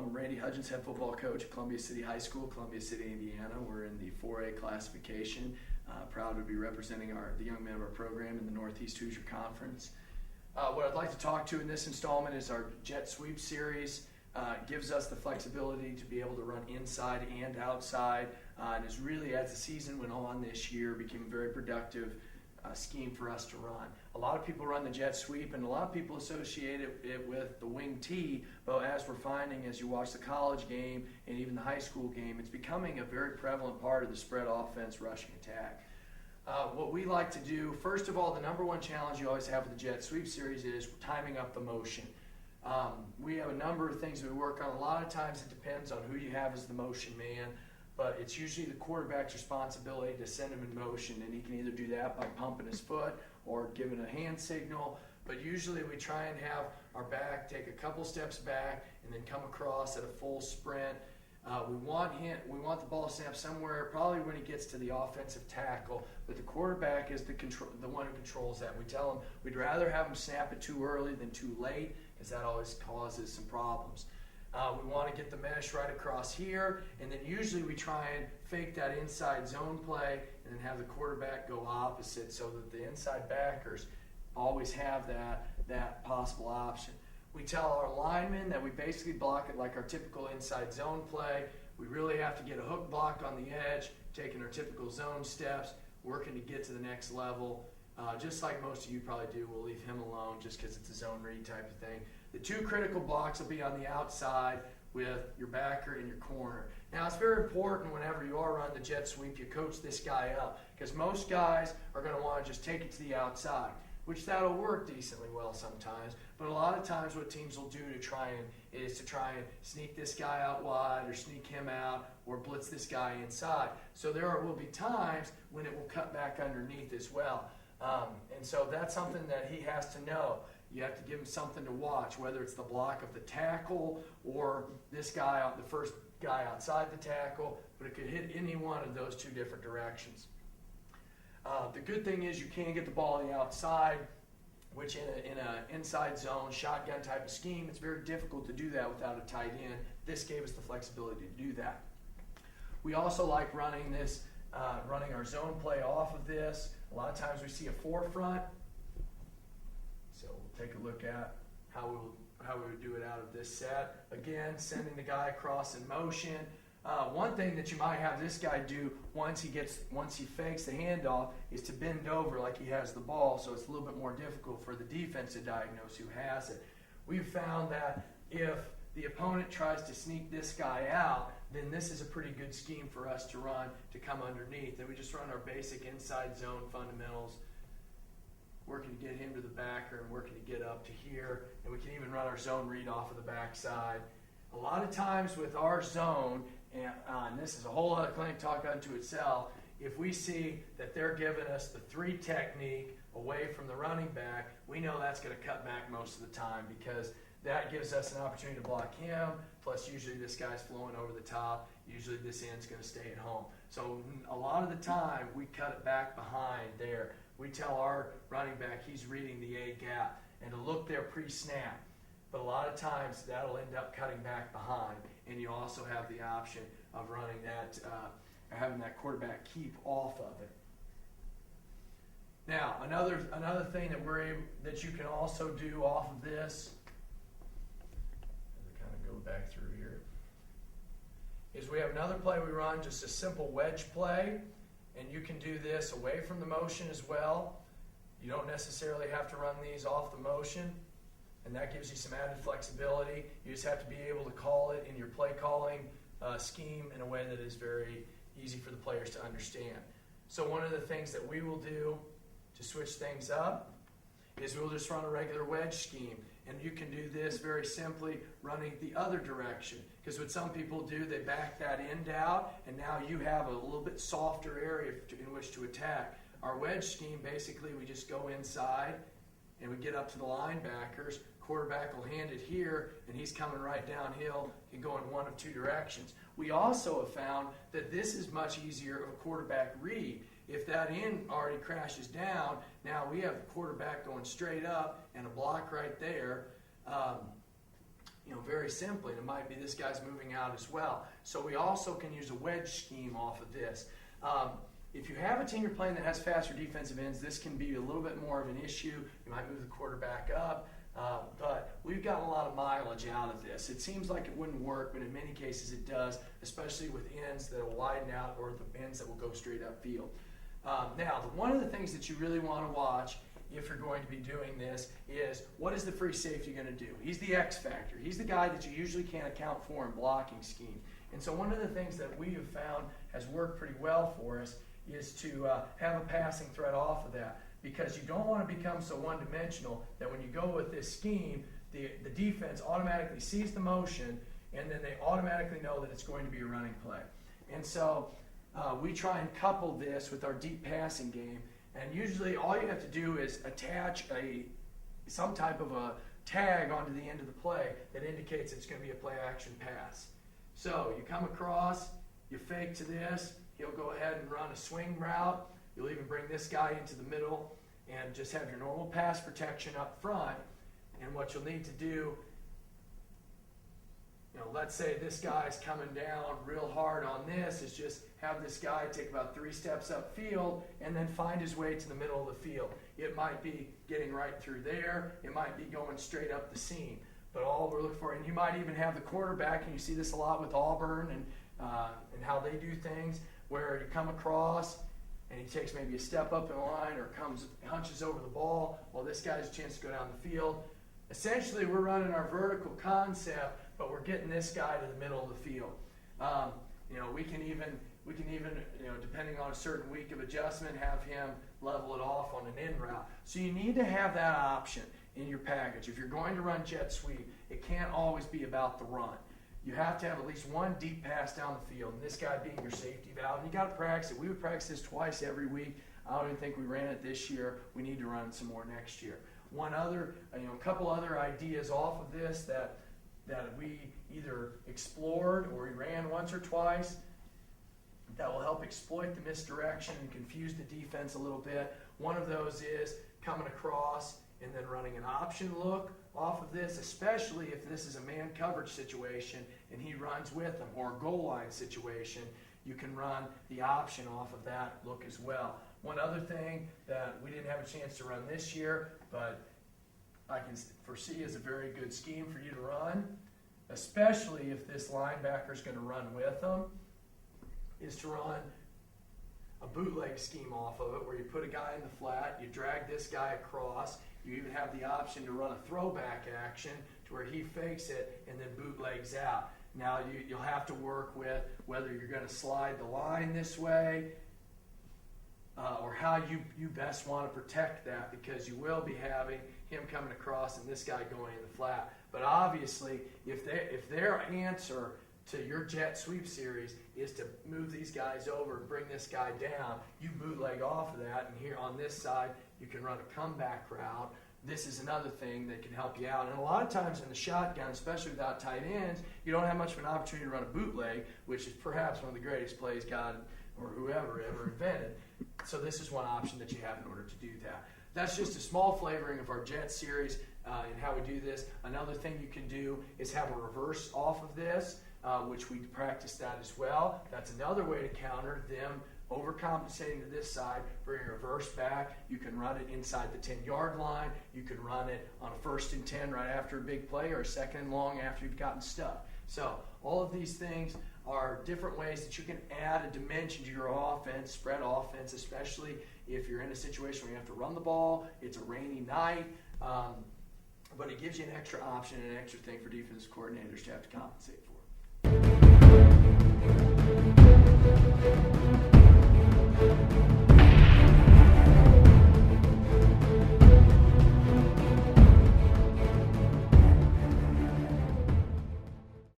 I'm Randy Hudgins, head football coach at Columbia City High School, Columbia City, Indiana. We're in the 4A classification. Proud to be representing the young men of our program in the Northeast Hoosier Conference. What I'd like to talk to in this installment is our jet sweep series. It gives us the flexibility to be able to run inside and outside, and is really, as the season went on this year, became a very productive scheme for us to run. A lot of people run the jet sweep, and a lot of people associate it with the wing tee, but as we're finding as you watch the college game and even the high school game, it's becoming a very prevalent part of the spread offense rushing attack. What we like to do, first of all, the number one challenge you always have with the jet sweep series is timing up the motion. We have a number of things that we work on. A lot of times it depends on who you have as the motion man, but it's usually the quarterback's responsibility to send him in motion, and he can either do that by pumping his foot or giving a hand signal. But usually we try and have our back take a couple steps back and then come across at a full sprint. We want the ball snapped somewhere, probably when he gets to the offensive tackle, but the quarterback is the one who controls that. We tell him we'd rather have him snap it too early than too late, because that always causes some problems. We want to get the mesh right across here, and then usually we try and fake that inside zone play and then have the quarterback go opposite so that the inside backers always have that possible option. We tell our linemen that we basically block it like our typical inside zone play. We really have to get a hook block on the edge, taking our typical zone steps, working to get to the next level. Just like most of you probably do, we'll leave him alone just because it's a zone read type of thing. The two critical blocks will be on the outside with your backer and your corner. Now, it's very important whenever you are running the jet sweep, you coach this guy up, because most guys are going to want to just take it to the outside, which that'll work decently well sometimes. But a lot of times what teams will do to try and sneak this guy out wide or sneak him out or blitz this guy inside. So there will be times when it will cut back underneath as well. And so that's something that he has to know. You have to give him something to watch, whether it's the block of the tackle or this guy, the first guy outside the tackle, but it could hit any one of those two different directions. The good thing is you can get the ball on the outside, which in an inside zone, shotgun type of scheme, it's very difficult to do that without a tight end. This gave us the flexibility to do that. We also like running our zone play off of this. A lot of times we see a forefront, so we'll take a look at how we would do it out of this set. Again, sending the guy across in motion. One thing that you might have this guy do once he fakes the handoff is to bend over like he has the ball, so it's a little bit more difficult for the defense to diagnose who has it. We've found that if the opponent tries to sneak this guy out, then this is a pretty good scheme for us to run to come underneath. And we just run our basic inside zone fundamentals, working to get him to the backer and working to get up to here. And we can even run our zone read off of the backside. A lot of times with our zone, and this is a whole other clinic talk unto itself, if we see that they're giving us the 3 technique away from the running back, we know that's going to cut back most of the time, because that gives us an opportunity to block him, plus usually this guy's flowing over the top. Usually this end's going to stay at home. So a lot of the time we cut it back behind there. We tell our running back he's reading the A gap and to look there pre-snap. But a lot of times that'll end up cutting back behind, and you also have the option of running that, having that quarterback keep off of it. Now, another thing that you can also do off of this, as I kind of go back through here, is we have another play we run, just a simple wedge play, and you can do this away from the motion as well. You don't necessarily have to run these off the motion, and that gives you some added flexibility. You just have to be able to call it in your play calling scheme in a way that is very easy for the players to understand. So one of the things that we will do to switch things up is we'll just run a regular wedge scheme. And you can do this very simply running the other direction. Because what some people do, they back that end out, and now you have a little bit softer area in which to attack. Our wedge scheme, basically, we just go inside, and we get up to the linebackers. Quarterback will hand it here, and he's coming right downhill and go in one of 2 directions. We also have found that this is much easier of a quarterback read. If that end already crashes down, now we have the quarterback going straight up and a block right there. very simply, and it might be this guy's moving out as well. So we also can use a wedge scheme off of this. If you have a team you're playing that has faster defensive ends, this can be a little bit more of an issue. You might move the quarterback up, but we've gotten a lot of mileage out of this. It seems like it wouldn't work, but in many cases it does, especially with ends that will widen out or the ends that will go straight upfield. Now, one of the things that you really want to watch if you're going to be doing this is, what is the free safety going to do? He's the X factor. He's the guy that you usually can't account for in blocking scheme. And so one of the things that we have found has worked pretty well for us is to have a passing threat off of that, because you don't want to become so one-dimensional that when you go with this scheme, the defense automatically sees the motion and then they automatically know that it's going to be a running play. And so we try and couple this with our deep passing game. And usually all you have to do is attach some type of a tag onto the end of the play that indicates it's going to be a play action pass. So you come across, you fake to this, he'll go ahead and run a swing route. You'll even bring this guy into the middle and just have your normal pass protection up front. And what you'll need to do, let's say this guy's coming down real hard on this, is just have this guy take about 3 steps upfield and then find his way to the middle of the field. It might be getting right through there. It might be going straight up the seam. But all we're looking for, and you might even have the quarterback, and you see this a lot with Auburn and how they do things, where you come across and he takes maybe a step up in line or hunches over the ball while this guy has a chance to go down the field. Essentially, we're running our vertical concept, but we're getting this guy to the middle of the field. We can even depending on a certain week of adjustment, have him level it off on an in route. So you need to have that option in your package. If you're going to run jet sweep, it can't always be about the run. You have to have at least one deep pass down the field, and this guy being your safety valve. And you got to practice it. We would practice this twice every week. I don't even think we ran it this year. We need to run some more next year. A couple other ideas off of this that we either explored or we ran once or twice that will help exploit the misdirection and confuse the defense a little bit. One of those is coming across and then running an option look off of this, especially if this is a man coverage situation and he runs with them, or a goal line situation. You can run the option off of that look as well. One other thing that we didn't have a chance to run this year, but I can foresee is a very good scheme for you to run, especially if this linebacker is going to run with them, is to run a bootleg scheme off of it, where you put a guy in the flat, you drag this guy across, you even have the option to run a throwback action to where he fakes it and then bootlegs out. Now you'll have to work with whether you're going to slide the line this way or how you best want to protect that, because you will be having him coming across and this guy going in the flat. But obviously, if their answer to your jet sweep series is to move these guys over and bring this guy down, you bootleg off of that, and here on this side you can run a comeback route. This is another thing that can help you out. And a lot of times in the shotgun, especially without tight ends, you don't have much of an opportunity to run a bootleg, which is perhaps one of the greatest plays God or whoever ever invented. So this is one option that you have in order to do that. That's just a small flavoring of our jet series and how we do this. Another thing you can do is have a reverse off of this, which we practice that as well. That's another way to counter them overcompensating to this side, bring a reverse back. You can run it inside the 10-yard line. You can run it on a 1st and 10 right after a big play, or a 2nd and long after you've gotten stuck. So all of these things are different ways that you can add a dimension to your offense, spread offense, especially if you're in a situation where you have to run the ball, it's a rainy night, but it gives you an extra option and an extra thing for defensive coordinators to have to compensate for.